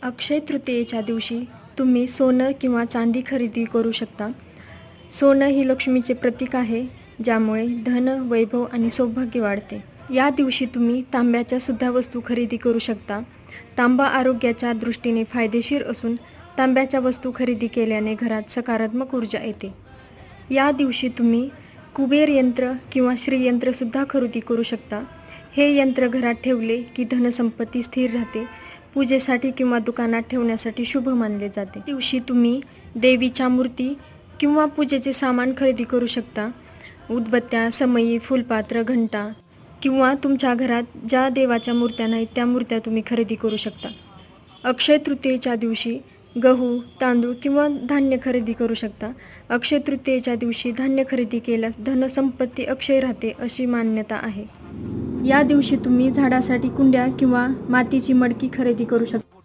अक्षय तृतीयेच्या दिवशी तुम्ही सोनं किंवा चांदी खरेदी करू शकता. सोनं ही लक्ष्मीचे प्रतीक आहे, ज्यामुळे धन, वैभव आणि सौभाग्य वाढते. या दिवशी तुम्ही तांब्याच्या सुद्धा वस्तू खरेदी करू शकता. तांबा आरोग्याच्या दृष्टीने फायदेशीर असून तांब्याच्या वस्तू खरेदी केल्याने घरात सकारात्मक ऊर्जा येते. या दिवशी तुम्ही कुबेर यंत्र किंवा श्रीयंत्र सुद्धा खरेदी करू शकता. हे यंत्र घरात ठेवले की धनसंपत्ती स्थिर राहते. पूजेसाठी किंवा दुकानात ठेवण्यासाठी शुभ मानले जाते. दिवशी तुम्ही देवीच्या मूर्ती किंवा पूजेचे सामान खरेदी करू शकता. उदबत्त्या, समई, फुलपात्र, घंटा किंवा तुमच्या घरात ज्या देवाच्या मूर्त्या नाहीत त्या मूर्त्या तुम्ही खरेदी करू शकता. अक्षय तृतीयेच्या दिवशी गहू, तांदूळ किंवा धान्य खरेदी करू शकता. अक्षय तृतीयेच्या दिवशी धान्य खरेदी केल्यास धनसंपत्ती अक्षय राहते अशी मान्यता आहे. या दिवशी तुम्ही झाडासाठी कुंड्या किंवा मातीची मडकी खरेदी करू शकता.